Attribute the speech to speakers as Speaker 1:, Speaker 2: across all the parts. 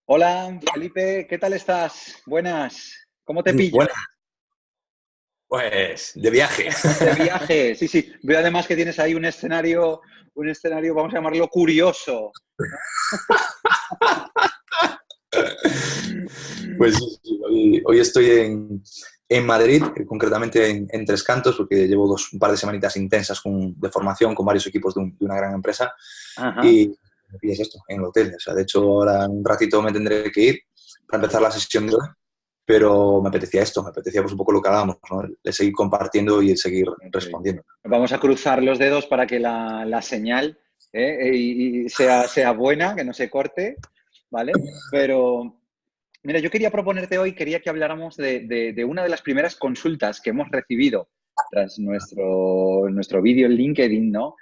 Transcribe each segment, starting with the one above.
Speaker 1: Hola, Felipe, ¿qué tal estás? Buenas, ¿cómo te pillo?
Speaker 2: Bueno, pues de viaje.
Speaker 1: De viaje, sí, sí. Veo además que tienes ahí un escenario, vamos a llamarlo curioso.
Speaker 2: Pues sí, sí, hoy estoy en Madrid, concretamente en Tres Cantos, porque llevo un par de semanitas intensas de formación con varios equipos de una gran empresa
Speaker 1: Ajá.
Speaker 2: y me pillas esto, en el hotel. O sea, de hecho, ahora en un ratito me tendré que ir para empezar la sesión de hoy, pero me apetecía esto, me apetecía pues un poco lo que hablábamos, ¿no? De seguir compartiendo y de seguir
Speaker 1: Ok.
Speaker 2: respondiendo.
Speaker 1: Vamos a cruzar los dedos para que la señal y sea buena, que no se corte, ¿vale? Pero, mira, yo quería proponerte hoy, quería que habláramos de una de las primeras consultas que hemos recibido tras nuestro vídeo en LinkedIn, ¿no?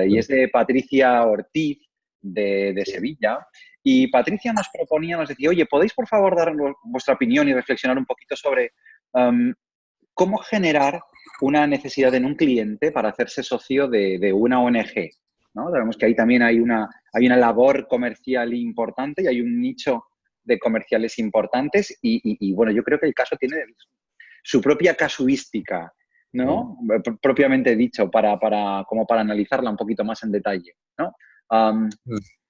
Speaker 1: Y es de Patricia Ortiz de Sevilla. Y Patricia nos proponía, nos decía, oye, ¿podéis por favor dar vuestra opinión y reflexionar un poquito sobre cómo generar una necesidad en un cliente para hacerse socio de una ONG? ¿No? Sabemos que ahí también hay una labor comercial importante y hay un nicho de comerciales importantes y, bueno, yo creo que el caso tiene su propia casuística, ¿no? Propiamente dicho, como para analizarla un poquito más en detalle, ¿no? Um,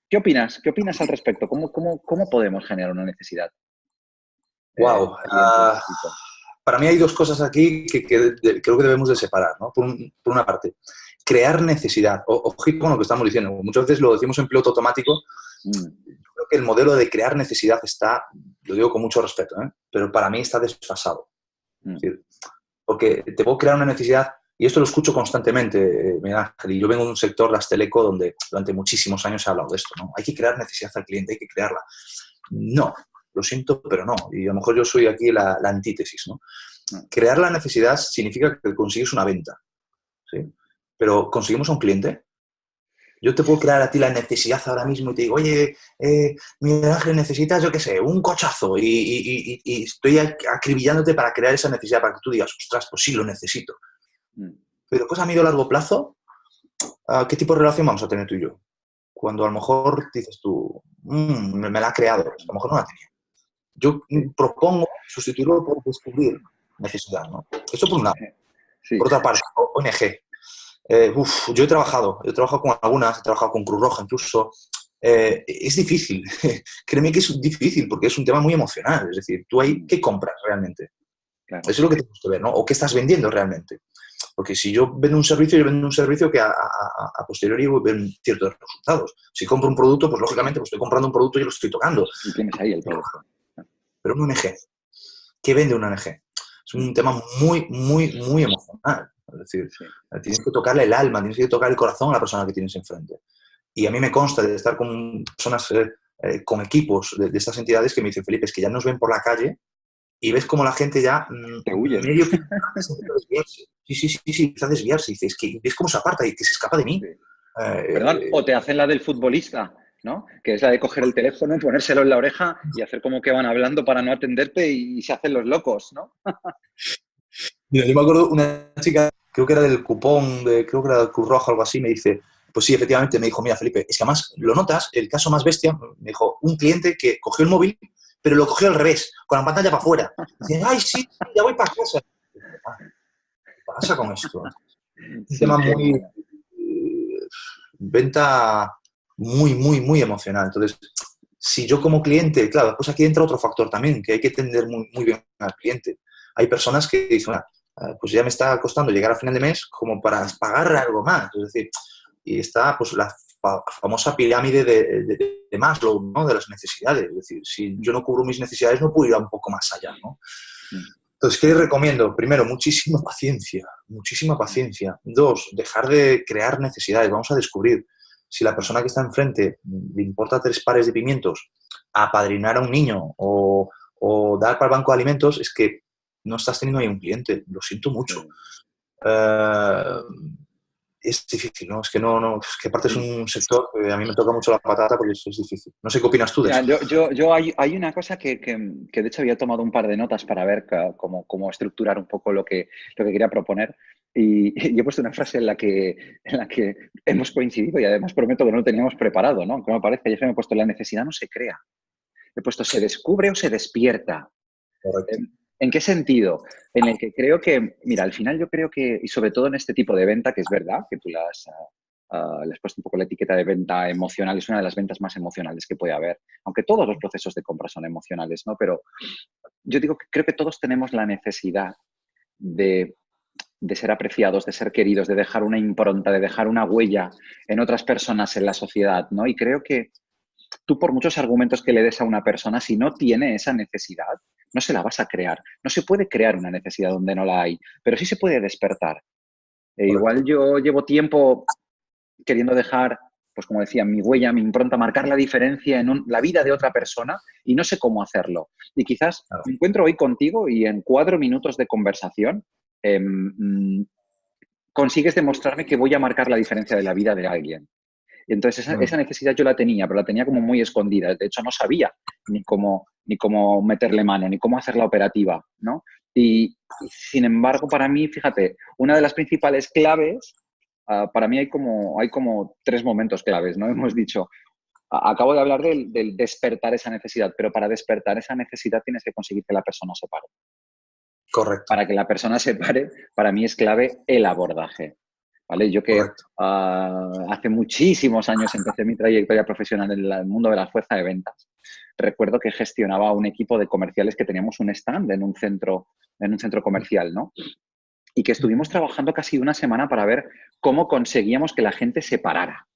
Speaker 1: ¿Qué opinas? ¿Qué opinas al respecto? ¿Cómo podemos generar una necesidad en
Speaker 2: Wow.
Speaker 1: un cliente de este tipo?
Speaker 2: Para mí hay dos cosas aquí que creo que debemos de separar, ¿no? Por una parte, crear necesidad. Ojito con lo que estamos diciendo. Muchas veces lo decimos en piloto automático.
Speaker 1: Mm,
Speaker 2: Yo creo que el modelo de crear necesidad está, lo digo con mucho respeto, ¿eh? Pero para mí está desfasado.
Speaker 1: mm,
Speaker 2: Es decir, porque te puedo crear una necesidad, y esto lo escucho constantemente, Miguel Ángel, y yo vengo de un sector, las teleco, donde durante muchísimos años se ha hablado de esto, ¿no? Hay que crear necesidad al cliente, hay que crearla. No, lo siento, pero no. Y a lo mejor yo soy aquí la antítesis, ¿no?
Speaker 1: mm.
Speaker 2: Crear la necesidad significa que consigues una venta, ¿sí? Pero ¿conseguimos a un cliente? Yo te puedo crear a ti la necesidad ahora mismo y te digo, oye, Miguel Ángel, necesitas, yo qué sé, un cochazo y estoy acribillándote para crear esa necesidad, para que tú digas, ostras, pues sí, lo necesito.
Speaker 1: Mm.
Speaker 2: Pero después a medio o largo plazo, ¿qué tipo de relación vamos a tener tú y yo? Cuando a lo mejor dices tú, me la ha creado, a lo mejor no la tenía. Yo
Speaker 1: Sí,
Speaker 2: propongo sustituirlo por descubrir necesidad, ¿no? Eso por un lado.
Speaker 1: sí.
Speaker 2: Por otra parte, ONG. Yo he trabajado con algunas, he trabajado con Cruz Roja incluso. Es difícil, créeme que es difícil porque es un tema muy emocional. Es decir, tú ahí,
Speaker 1: Mm,
Speaker 2: ¿qué compras realmente? Eso
Speaker 1: claro.
Speaker 2: es lo que tenemos que ver, ¿no? O qué estás vendiendo realmente. Porque si yo vendo un servicio, yo vendo un servicio que a posteriori voy a ver ciertos resultados. Si compro un producto, pues lógicamente pues estoy comprando un producto y lo estoy tocando.
Speaker 1: Y tienes ahí el
Speaker 2: Pero,
Speaker 1: producto.
Speaker 2: pero un ONG, ¿qué vende una ONG? Es
Speaker 1: Mm,
Speaker 2: un tema muy, muy, muy emocional. Es decir,
Speaker 1: sí.
Speaker 2: tienes que tocarle el alma, tienes que tocar el corazón a la persona que tienes enfrente. Y a mí me consta de estar con personas, con equipos de estas entidades que me dicen, Felipe, es que ya nos ven por la calle y ves como la gente ya
Speaker 1: Te huyen.
Speaker 2: medio que empieza a desviarse. Sí, sí, sí, sí, empieza a desviarse. Y dices, que ves cómo se aparta y que se escapa de mí.
Speaker 1: Sí. Perdón,
Speaker 2: Eh,
Speaker 1: o te hacen la del futbolista, ¿no? Que es la de coger el teléfono, ponérselo en la oreja y hacer como que van hablando para no atenderte y se hacen los locos, ¿no?
Speaker 2: Mira, yo me acuerdo una chica, creo que era del cupón, creo que era del Cruz Roja o algo así, me dice, pues sí, efectivamente, me dijo, mira, Felipe, es que además lo notas, el caso más bestia, me dijo, un cliente que cogió el móvil, pero lo cogió al revés, con la pantalla para afuera. Dice, ay, sí, sí, ya voy para casa. ¿Qué pasa con esto? Un
Speaker 1: Sí,
Speaker 2: tema
Speaker 1: sí.
Speaker 2: muy, venta muy, muy, muy emocional. Entonces, si yo como cliente, claro, pues aquí entra otro factor también, que hay que entender muy, muy bien al cliente. Hay personas que dicen, pues ya me está costando llegar a final de mes como para pagar algo más. Es decir, y está pues la famosa pirámide de Maslow, ¿no? De las necesidades. Es decir, si yo no cubro mis necesidades, no puedo ir a un poco más allá, ¿no? Entonces, ¿qué les recomiendo? Primero, muchísima paciencia, muchísima paciencia. Dos, dejar de crear necesidades. Vamos a descubrir si la persona que está enfrente le importa tres pares de pimientos, apadrinar a un niño o dar para el banco de alimentos, es que no estás teniendo ahí un cliente. Lo siento mucho.
Speaker 1: Sí.
Speaker 2: Eh, es difícil, ¿no? Es que es que aparte es
Speaker 1: Sí.
Speaker 2: un sector que a mí me toca mucho la patata porque es difícil. No sé qué opinas tú de
Speaker 1: Mira,
Speaker 2: eso.
Speaker 1: hay una cosa que de hecho había tomado un par de notas para ver cómo estructurar un poco lo que quería proponer. Y he puesto una frase en la que hemos coincidido y además prometo que no lo teníamos preparado, ¿no? Que me parece, ya se me ha puesto, la necesidad no se crea, he puesto ¿se descubre o se despierta?
Speaker 2: Correcto.
Speaker 1: ¿En qué sentido? En el que creo que, mira, al final yo creo que, y sobre todo en este tipo de venta, que es verdad, que tú le has puesto un poco la etiqueta de venta emocional, es una de las ventas más emocionales que puede haber, aunque todos los procesos de compra son emocionales, ¿no? Pero yo digo que creo que todos tenemos la necesidad de ser apreciados, de ser queridos, de dejar una impronta, de dejar una huella en otras personas en la sociedad, ¿no? Y creo que tú, por muchos argumentos que le des a una persona, si no tiene esa necesidad, no se la vas a crear. No se puede crear una necesidad donde no la hay, pero sí se puede despertar.
Speaker 2: Correcto.
Speaker 1: Igual yo llevo tiempo queriendo dejar, pues como decía, mi huella, mi impronta, marcar la diferencia en la vida de otra persona y no sé cómo hacerlo. Y quizás
Speaker 2: Claro.
Speaker 1: me encuentro hoy contigo y en 4 minutos de conversación consigues demostrarme que voy a marcar la diferencia de la vida de alguien. Y entonces esa necesidad yo la tenía, pero la tenía como muy escondida. De hecho, no sabía ni cómo meterle mano, ni cómo hacer la operativa, ¿no? Y sin embargo, para mí, fíjate, una de las principales claves, para mí hay como 3 momentos claves, ¿no? Hemos dicho, acabo de hablar del despertar esa necesidad, pero para despertar esa necesidad tienes que conseguir que la persona se pare.
Speaker 2: Correcto.
Speaker 1: Para que la persona se pare, para mí es clave el abordaje. ¿Vale? Yo que
Speaker 2: Correcto.
Speaker 1: hace muchísimos años empecé mi trayectoria profesional en el mundo de la fuerza de ventas. Recuerdo que gestionaba un equipo de comerciales que teníamos un stand en un centro comercial, ¿no? Y que estuvimos trabajando casi una semana para ver cómo conseguíamos que la gente se parara.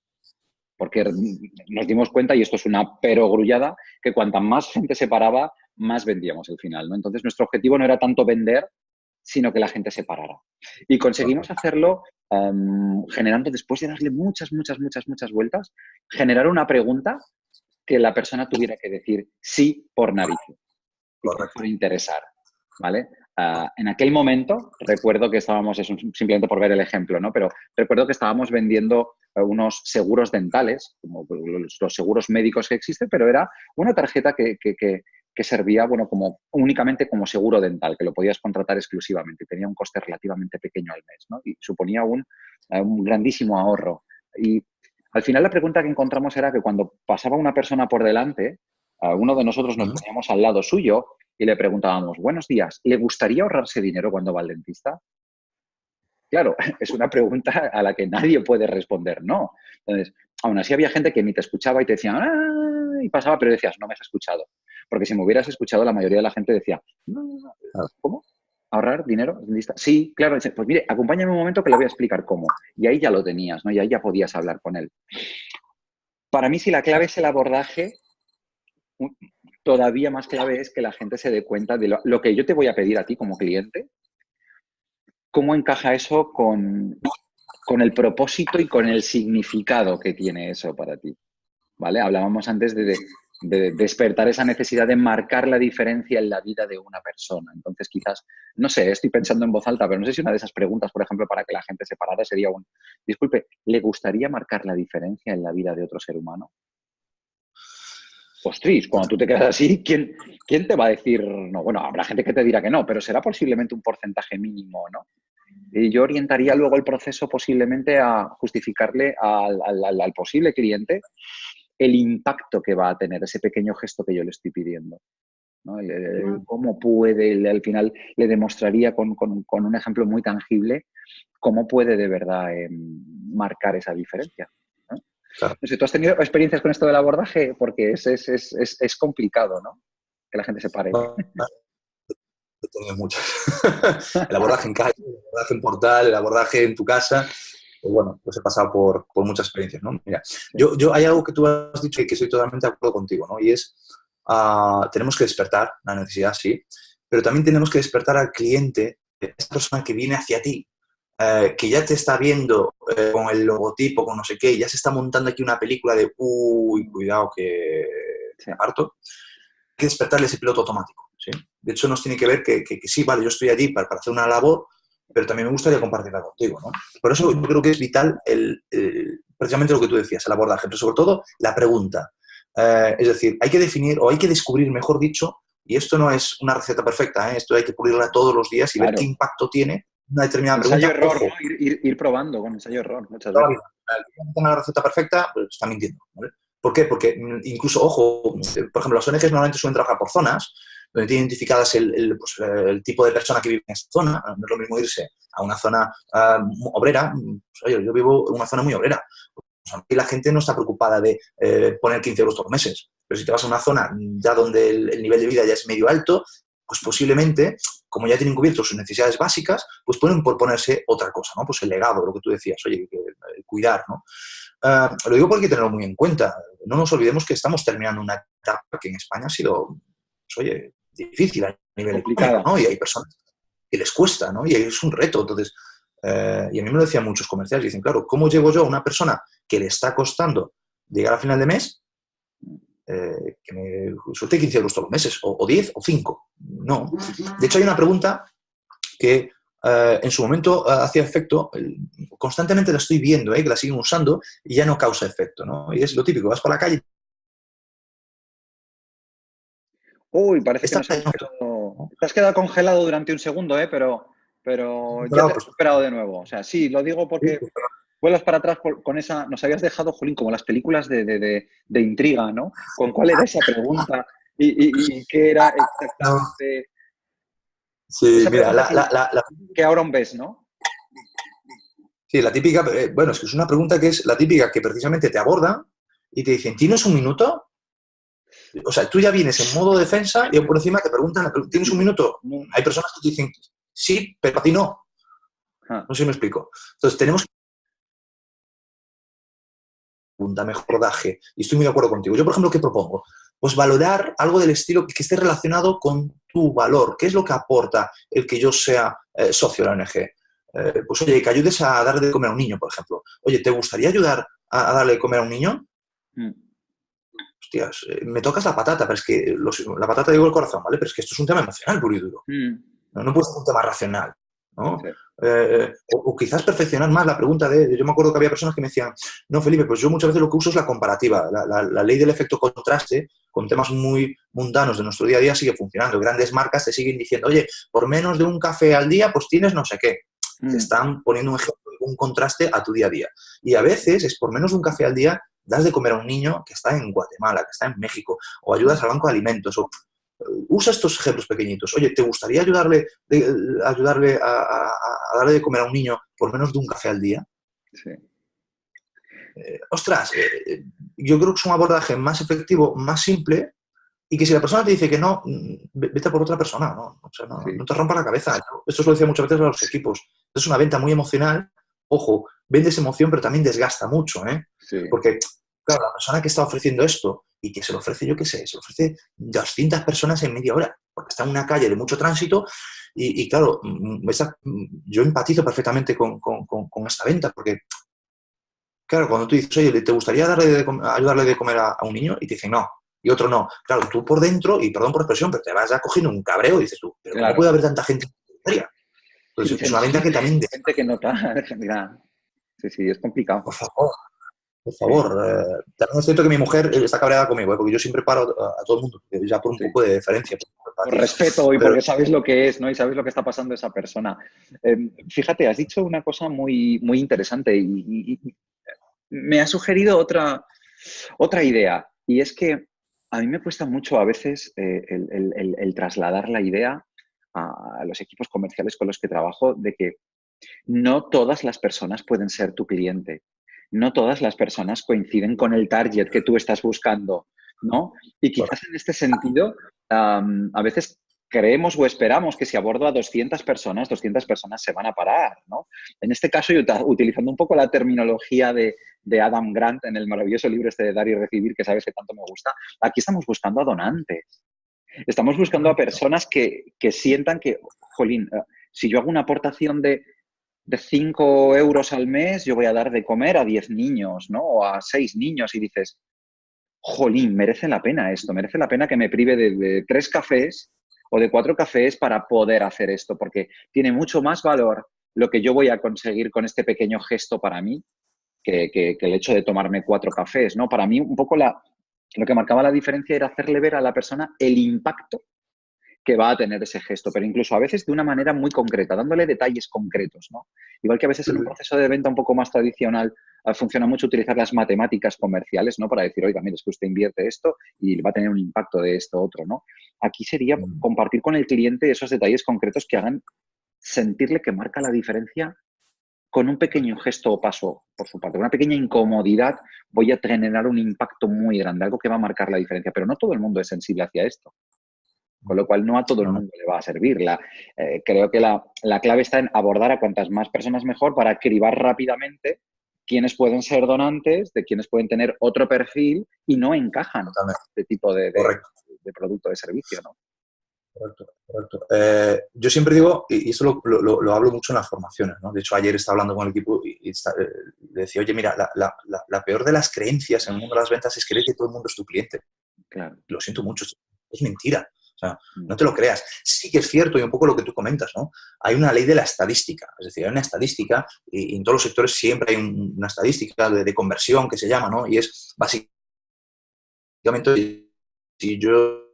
Speaker 1: Porque nos dimos cuenta, y esto es una perogrullada, que cuanta más gente se paraba, más vendíamos al final, ¿no? Entonces, nuestro objetivo no era tanto vender, sino que la gente se parara. Y conseguimos
Speaker 2: Correcto.
Speaker 1: hacerlo generando, después de darle muchas, muchas, muchas, muchas vueltas, generar una pregunta que la persona tuviera que decir sí por narices y que le
Speaker 2: Correcto.
Speaker 1: fuera a interesar, ¿vale? En aquel momento, recuerdo que estábamos, es simplemente por ver el ejemplo, ¿no? Pero recuerdo que estábamos vendiendo unos seguros dentales, como los seguros médicos que existen, pero era una tarjeta que servía, bueno, únicamente como seguro dental, que lo podías contratar exclusivamente. Tenía un coste relativamente pequeño al mes, ¿no? Y suponía un grandísimo ahorro. Y al final la pregunta que encontramos era que cuando pasaba una persona por delante, uno de nosotros nos poníamos al lado suyo y le preguntábamos, buenos días, ¿le gustaría ahorrarse dinero cuando va al dentista? Claro, es una pregunta a la que nadie puede responder no. Entonces, aún así había gente que ni te escuchaba y te decía, ¡ah! Y pasaba, pero decías, no me has escuchado. Porque si me hubieras escuchado, la mayoría de la gente decía, no,
Speaker 2: Claro.
Speaker 1: ¿cómo? ¿Ahorrar dinero? ¿Dentista? Sí, claro. Dice, pues mire, acompáñame un momento que le voy a explicar cómo. Y ahí ya lo tenías, ¿no? Y ahí ya podías hablar con él. Para mí, si la clave es el abordaje, todavía más clave es que la gente se dé cuenta de lo que yo te voy a pedir a ti como cliente, cómo encaja eso con el propósito y con el significado que tiene eso para ti, ¿vale? Hablábamos antes de despertar esa necesidad de marcar la diferencia en la vida de una persona. Entonces, quizás, no sé, estoy pensando en voz alta, pero no sé si una de esas preguntas, por ejemplo, para que la gente se parara sería disculpe, ¿le gustaría marcar la diferencia en la vida de otro ser humano? Ostras, cuando tú te quedas así, ¿quién te va a decir no? Bueno, habrá gente que te dirá que no, pero será posiblemente un porcentaje mínimo, ¿no? Y yo orientaría luego el proceso posiblemente a justificarle al posible cliente el impacto que va a tener ese pequeño gesto que yo le estoy pidiendo, ¿no? Cómo puede, al final le demostraría con un ejemplo muy tangible cómo puede de verdad marcar esa diferencia, ¿no?
Speaker 2: Claro.
Speaker 1: No sé, ¿tú has tenido experiencias con esto del abordaje? Porque es complicado, ¿no? Que la gente se pare.
Speaker 2: He tenido muchas. El abordaje en calle, el abordaje en portal, el abordaje en tu casa. Pues bueno, pues he pasado por muchas experiencias, ¿no? Mira,
Speaker 1: Sí.
Speaker 2: hay algo que tú has dicho y que estoy totalmente de acuerdo contigo, ¿no? Y es, tenemos que despertar la necesidad, sí, pero también tenemos que despertar al cliente, esa persona que viene hacia ti, que ya te está viendo con el logotipo, con no sé qué, y ya se está montando aquí una película de, uy, cuidado que
Speaker 1: Sí.
Speaker 2: me parto. Hay que despertarle ese piloto automático, ¿sí? De hecho, nos tiene que ver que sí, vale, yo estoy allí para hacer una labor, pero también me gustaría compartirla contigo, ¿no? Por eso yo creo que es vital precisamente lo que tú decías, el abordaje, pero sobre todo la pregunta. Es decir, hay que definir o hay que descubrir, mejor dicho, y esto no es una receta perfecta, esto hay que pulirla todos los días y ver qué
Speaker 1: Claro.
Speaker 2: impacto tiene una determinada pregunta.
Speaker 1: Ensayo-error,
Speaker 2: Ojo,
Speaker 1: ¿no? Ir probando con ensayo-error muchas
Speaker 2: toda la
Speaker 1: veces.
Speaker 2: vida. El que no tenga la receta perfecta, pues está mintiendo, ¿vale? ¿Por qué? Porque incluso, ojo, por ejemplo, las ONGs normalmente suelen trabajar por zonas, donde tienen identificadas pues, el tipo de persona que vive en esa zona. No es lo mismo irse a una zona obrera. Pues, oye, yo vivo en una zona muy obrera. Pues, aquí la gente no está preocupada de poner 15 euros todos los meses. Pero si te vas a una zona ya donde el nivel de vida ya es medio alto, pues posiblemente, como ya tienen cubiertos sus necesidades básicas, pues pueden proponerse otra cosa, ¿no? Pues el legado, lo que tú decías, oye, cuidar, ¿no? Lo digo porque hay que tenerlo muy en cuenta. No nos olvidemos que estamos terminando una etapa que en España ha sido, pues, oye, difícil a nivel económico,
Speaker 1: Complicada.
Speaker 2: ¿no? Y hay personas que les cuesta, ¿no? Y es un reto. Entonces, y a mí me lo decían muchos comerciales, dicen, claro, ¿cómo llego yo a una persona que le está costando llegar a final de mes, que me suelte 15 euros todos los meses, o 10, o 5? No. De hecho, hay una pregunta que en su momento hacía efecto, constantemente la estoy viendo, que la siguen usando y ya no causa efecto, ¿no? Y es lo típico, vas por la calle.
Speaker 1: Uy, parece que
Speaker 2: Esta,
Speaker 1: nos hemos quedado...
Speaker 2: ¿no?
Speaker 1: Te has quedado congelado durante un segundo, pero ya te he
Speaker 2: Pues,
Speaker 1: recuperado de nuevo. O sea, sí, lo digo
Speaker 2: sí,
Speaker 1: porque
Speaker 2: pues,
Speaker 1: vuelas para atrás con esa... Nos habías dejado, Jolín, como las películas de intriga, ¿no? ¿Con cuál era esa pregunta? ¿Y qué era
Speaker 2: no.
Speaker 1: exactamente
Speaker 2: Sí,
Speaker 1: esa
Speaker 2: mira,
Speaker 1: pregunta que ahora ves, ¿no?
Speaker 2: sí, la típica, bueno, es que es una pregunta que es la típica que precisamente te abordan y te dicen, ¿tienes un minuto? O sea, tú ya vienes en modo defensa y por encima te preguntan, ¿tienes un minuto? Hay personas que te dicen, sí, pero a ti no.
Speaker 1: Ah,
Speaker 2: No sé si me explico. Entonces, tenemos pregunta, mejor rodaje. Y estoy muy de acuerdo contigo. Yo, por ejemplo, ¿qué propongo? Pues valorar algo del estilo que esté relacionado con tu valor. ¿Qué es lo que aporta el que yo sea socio de la ONG? Pues, oye, que ayudes a darle de comer a un niño, por ejemplo. Oye, ¿te gustaría ayudar a darle de comer a un niño?
Speaker 1: mm,
Speaker 2: Hostias, me tocas la patata, pero es que la patata digo el corazón, ¿vale? Pero es que esto es un tema emocional puro y duro.
Speaker 1: mm,
Speaker 2: No puede ser un tema racional, ¿no?
Speaker 1: sí.
Speaker 2: O quizás perfeccionar más la pregunta de... Yo me acuerdo que había personas que me decían, no, Felipe, pues yo muchas veces lo que uso es la comparativa. La ley del efecto contraste con temas muy mundanos de nuestro día a día sigue funcionando. Grandes marcas te siguen diciendo, oye, por menos de un café al día, pues tienes no sé qué. Te
Speaker 1: Mm,
Speaker 2: están poniendo un ejemplo, un contraste a tu día a día. Y a veces es por menos de un café al día, das de comer a un niño que está en Guatemala, que está en México, o ayudas
Speaker 1: mm,
Speaker 2: al banco de alimentos, o usa estos ejemplos pequeñitos. Oye, ¿te gustaría ayudarle a darle de comer a un niño por menos de un café al día?
Speaker 1: sí.
Speaker 2: Ostras, yo creo que es un abordaje más efectivo, más simple, y que si la persona te dice que no, vete por otra persona, ¿no? O sea, no
Speaker 1: Sí,
Speaker 2: te rompa la cabeza. Esto se lo decía muchas veces a los equipos. Es una venta muy emocional. Ojo, vendes emoción, pero también desgasta mucho, ¿eh?
Speaker 1: sí.
Speaker 2: Porque, claro, la persona que está ofreciendo esto y que se lo ofrece, yo qué sé, se lo ofrece 200 personas en media hora, porque está en una calle de mucho tránsito y claro, yo empatizo perfectamente con esta venta, porque, claro, cuando tú dices, oye, ¿te gustaría ayudarle de comer a un niño? Y te dicen, no. Y otro no. Claro, tú por dentro, y perdón por expresión, pero te vas ya cogiendo un cabreo y dices tú, ¿pero cómo puede
Speaker 1: Claro.
Speaker 2: haber tanta gente en la feria?
Speaker 1: Sí,
Speaker 2: Entonces, es una venta que también,
Speaker 1: gente que nota. Mira, sí, sí, es complicado.
Speaker 2: por favor, por
Speaker 1: Sí,
Speaker 2: favor. También es cierto que mi mujer está cabreada conmigo, porque yo siempre paro a todo el mundo, ya por un
Speaker 1: sí.
Speaker 2: poco de deferencia, por
Speaker 1: Por
Speaker 2: empatía.
Speaker 1: respeto y
Speaker 2: Pero
Speaker 1: porque sabes lo que es, ¿no? Y sabes lo que está pasando esa persona. Fíjate, has dicho una cosa muy interesante y me ha sugerido otra idea. Y es que a mí me cuesta mucho a veces el trasladar la idea a los equipos comerciales con los que trabajo de que no todas las personas pueden ser tu cliente. No todas las personas coinciden con el target que tú estás buscando, ¿no? Y
Speaker 2: bueno,
Speaker 1: quizás en este sentido, a veces creemos o esperamos que si abordo a 200 personas se van a parar, ¿no? En este caso, yo utilizando un poco la terminología de Adam Grant en el maravilloso libro este de Dar y Recibir, que sabes que tanto me gusta, aquí estamos buscando a donantes. Estamos buscando a personas que sientan que, jolín, si yo hago una aportación de 5 euros al mes, yo voy a dar de comer a 10 niños, ¿no? O a 6 niños y dices, jolín, merece la pena esto, merece la pena que me prive de 3 cafés o de 4 cafés para poder hacer esto, porque tiene mucho más valor lo que yo voy a conseguir con este pequeño gesto para mí que el hecho de tomarme 4 cafés, ¿no? Para mí, un poco lo que marcaba la diferencia era hacerle ver a la persona el impacto que va a tener ese gesto, pero incluso a veces de una manera muy concreta, dándole detalles concretos, ¿no? Igual que a veces en un proceso de venta un poco más tradicional funciona mucho utilizar las matemáticas comerciales, ¿no? Para decir, oiga, mire, es que usted invierte esto y va a tener un impacto de esto otro, ¿no? Aquí sería compartir con el cliente esos detalles concretos que hagan sentirle que marca la diferencia con un pequeño gesto o paso por su parte, una pequeña incomodidad, voy a generar un impacto muy grande, algo que va a marcar la diferencia, pero no todo el mundo es sensible hacia esto. Con lo cual, no a todo el mundo le va a servir. Creo que la clave está en abordar a cuantas más personas mejor para cribar rápidamente quiénes pueden ser donantes, de quienes pueden tener otro perfil y no encajan este tipo de producto, de servicio, ¿no?
Speaker 2: Correcto, correcto. Yo siempre digo, y esto lo hablo mucho en las formaciones, ¿no? De hecho, ayer estaba hablando con el equipo y le decía, oye, mira, la peor de las creencias en el mundo de las ventas es creer que todo el mundo es tu cliente.
Speaker 1: Claro.
Speaker 2: Lo siento mucho, es mentira. O sea, no te lo creas. Sí que es cierto, y un poco lo que tú comentas, ¿no? Hay una ley de la estadística. Es decir, hay una estadística, y en todos los sectores siempre hay una estadística de conversión que se llama, ¿no? Y es básicamente, si yo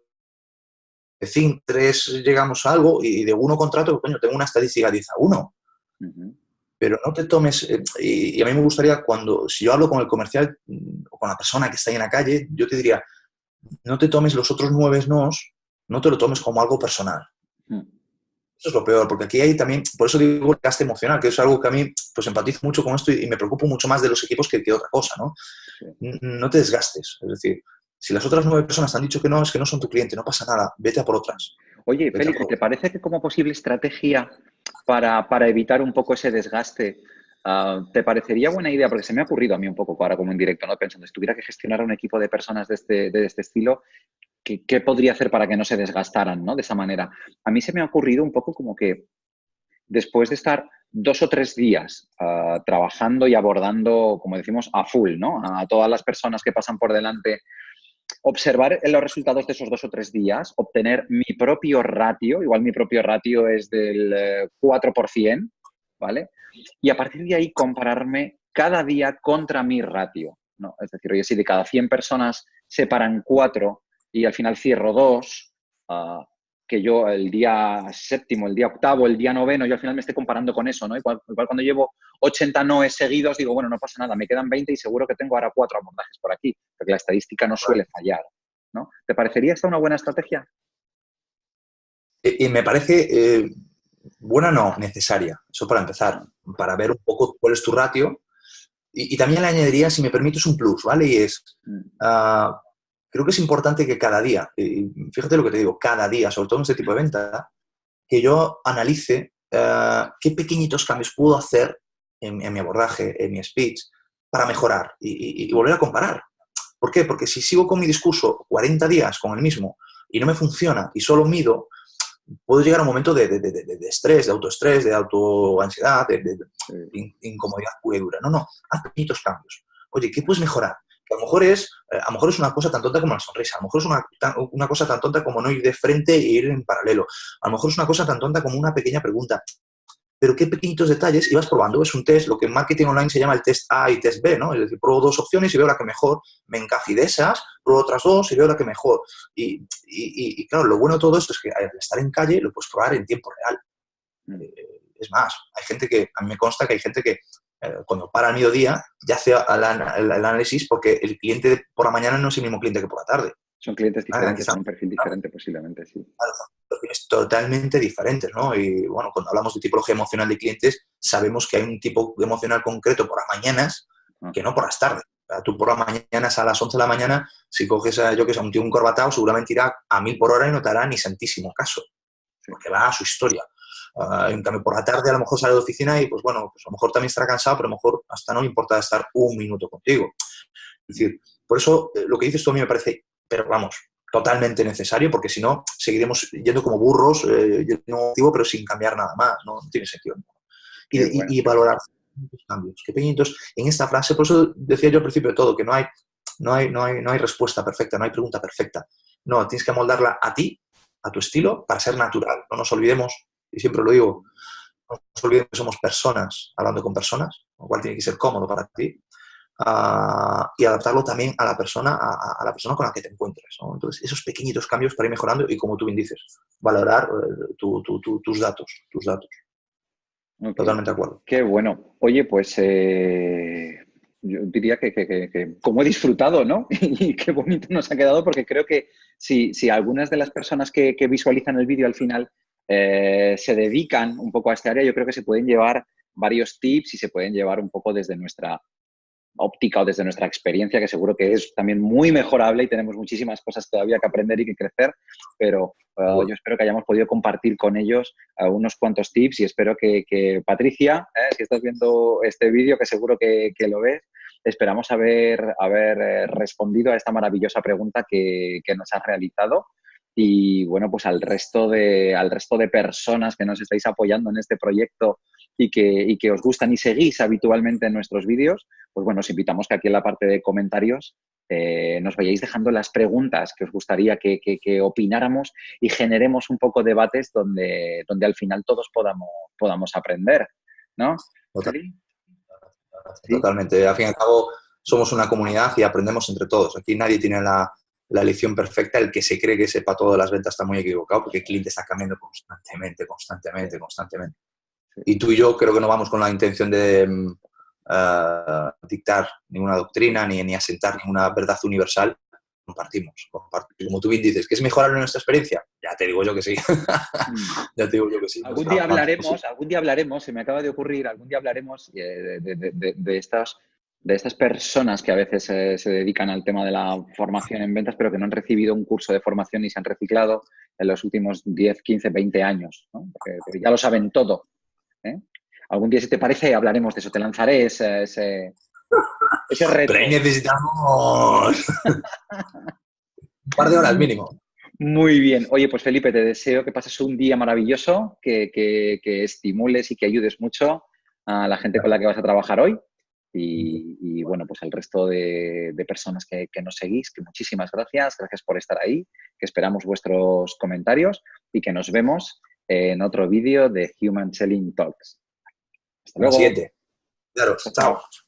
Speaker 2: de 5, 3 llegamos a algo y de 1 contrato, coño, tengo una estadística 10-1. Pero no te tomes, y a mí me gustaría si yo hablo con el comercial o con la persona que está ahí en la calle, yo te diría, no te tomes los otros 9 nos, no te lo tomes como algo personal. Eso es lo peor, porque aquí hay también, por eso digo el gasto emocional, que es algo que a mí pues empatizo mucho con esto y me preocupo mucho más de los equipos que otra cosa, ¿no? Sí. No te desgastes, es decir, si las otras 9 personas te han dicho que no, es que no son tu cliente, no pasa nada, vete a por otras.
Speaker 1: Oye, Félix, ¿te parece que como posible estrategia para evitar un poco ese desgaste, te parecería buena idea? Porque se me ha ocurrido a mí un poco ahora como en directo, ¿no? Pensando, si tuviera que gestionar a un equipo de personas de este estilo, ¿qué podría hacer para que no se desgastaran, ¿no? De esa manera. A mí se me ha ocurrido un poco como que después de estar 2 o 3 días trabajando y abordando, como decimos, a full, ¿no? A todas las personas que pasan por delante, observar los resultados de esos 2 o 3 días, obtener mi propio ratio, igual mi propio ratio es del 4%, ¿vale? Y a partir de ahí compararme cada día contra mi ratio, ¿no? Es decir, oye, si de cada 100 personas se paran 4 y al final cierro 2, que yo el día 7º, el día 8º, el día 9º, yo al final me estoy comparando con eso, ¿no? Igual cuando llevo 80 noes seguidos, digo, bueno, no pasa nada, me quedan 20 y seguro que tengo ahora 4 abordajes por aquí, porque la estadística no suele fallar, ¿no? ¿Te parecería esta una buena estrategia?
Speaker 2: Y me parece buena, no, necesaria. Eso para empezar, para ver un poco cuál es tu ratio. Y también le añadiría, si me permites, un plus, ¿vale? Y es, creo que es importante que cada día, y fíjate lo que te digo, cada día, sobre todo en este tipo de venta, que yo analice qué pequeñitos cambios puedo hacer en mi abordaje, en mi speech, para mejorar y volver a comparar. ¿Por qué? Porque si sigo con mi discurso 40 días con el mismo y no me funciona y solo mido, puedo llegar a un momento de estrés, de autoestrés, de autoansiedad, de incomodidad pura y dura. No, haz pequeñitos cambios. Oye, ¿qué puedes mejorar? Que a lo mejor es una cosa tan tonta como la sonrisa, a lo mejor es una cosa tan tonta como no ir de frente e ir en paralelo, a lo mejor es una cosa tan tonta como una pequeña pregunta. Pero qué pequeñitos detalles ibas probando. Es un test, lo que en marketing online se llama el test A y test B, ¿no? Es decir, pruebo 2 opciones y veo la que mejor me encaja. Y de esas, pruebo otras 2 y veo la que mejor. Y claro, lo bueno de todo esto es que al estar en calle lo puedes probar en tiempo real. Es más, hay gente que, a mí me consta que hay gente que cuando para al mediodía ya hace el análisis porque el cliente por la mañana no es el mismo cliente que por la tarde.
Speaker 1: Son clientes diferentes, con un perfil diferente posiblemente, sí.
Speaker 2: Claro, perfiles totalmente diferentes, ¿no? Y bueno, cuando hablamos de tipología emocional de clientes, sabemos que hay un tipo emocional concreto por las mañanas que no por las tardes. O sea, tú por las mañanas a las 11 de la mañana, si coges a un tío encorbatado, seguramente irá a 1000 por hora y no te hará ni santísimo caso, porque va a su historia. En cambio, por la tarde a lo mejor sale de oficina y, pues bueno, pues a lo mejor también estará cansado, pero a lo mejor hasta no le importa estar un minuto contigo. Es decir, por eso lo que dices tú a mí me parece, pero vamos, totalmente necesario, porque si no, seguiremos yendo como burros, pero sin cambiar nada más, no tiene sentido. Y valorar los cambios, qué pequeñitos. En esta frase, por eso decía yo al principio de todo, que no hay respuesta perfecta, no hay pregunta perfecta. No, tienes que amoldarla a ti, a tu estilo, para ser natural. No nos olvidemos, y siempre lo digo, no nos olvidemos que somos personas hablando con personas, lo cual tiene que ser cómodo para ti. y adaptarlo también a la persona, a la persona con la que te encuentres, ¿no? Entonces, esos pequeñitos cambios para ir mejorando y, como tú bien dices, valorar tus datos, tus datos.
Speaker 1: Ok,
Speaker 2: Totalmente de acuerdo.
Speaker 1: qué bueno. Oye, pues yo diría que como he disfrutado, ¿no? Y qué bonito nos ha quedado, porque creo que si algunas de las personas que visualizan el vídeo al final se dedican un poco a este área, yo creo que se pueden llevar varios tips y se pueden llevar un poco desde nuestra óptica o desde nuestra experiencia, que seguro que es también muy mejorable y tenemos muchísimas cosas todavía que aprender y que crecer, pero yo espero que hayamos podido compartir con ellos unos cuantos tips y espero que Patricia, si estás viendo este vídeo, que seguro que lo ves, esperamos haber respondido a esta maravillosa pregunta que nos has realizado. Y bueno, pues al resto de personas que nos estáis apoyando en este proyecto y que os gustan y seguís habitualmente en nuestros vídeos, pues bueno, os invitamos que aquí en la parte de comentarios nos vayáis dejando las preguntas que os gustaría que opináramos y generemos un poco debates donde al final todos podamos aprender, ¿no? ¿Sí? ¿Sí?
Speaker 2: Totalmente. Al fin y al cabo, somos una comunidad y aprendemos entre todos. Aquí nadie tiene la lección perfecta. El que se cree que sepa todo de las ventas está muy equivocado, porque el cliente está cambiando constantemente. Y tú y yo creo que no vamos con la intención de dictar ninguna doctrina ni asentar ninguna verdad universal. Compartimos. Como tú bien dices, ¿que es mejorable nuestra experiencia? Ya te digo yo que sí. Ya te digo yo que sí.
Speaker 1: Algún día hablaremos, se me acaba de ocurrir, algún día hablaremos de estas personas que a veces se dedican al tema de la formación en ventas, pero que no han recibido un curso de formación y se han reciclado en los últimos 10, 15, 20 años, ¿no? Porque ya lo saben todo, ¿eh? Algún día, si te parece, hablaremos de eso. Te lanzaré ese
Speaker 2: Pero ahí
Speaker 1: reto.
Speaker 2: necesitamos un par de horas mínimo.
Speaker 1: Muy bien. Oye, pues Felipe, te deseo que pases un día maravilloso, que estimules y que ayudes mucho a la gente con la que vas a trabajar hoy. Y bueno, pues al resto de personas que nos seguís, que muchísimas gracias. Gracias por estar ahí, que esperamos vuestros comentarios y que nos vemos en otro vídeo de Human Selling Talks. Hasta
Speaker 2: La
Speaker 1: luego.
Speaker 2: siguiente. Claro,
Speaker 1: Chao,
Speaker 2: chao.
Speaker 1: chao.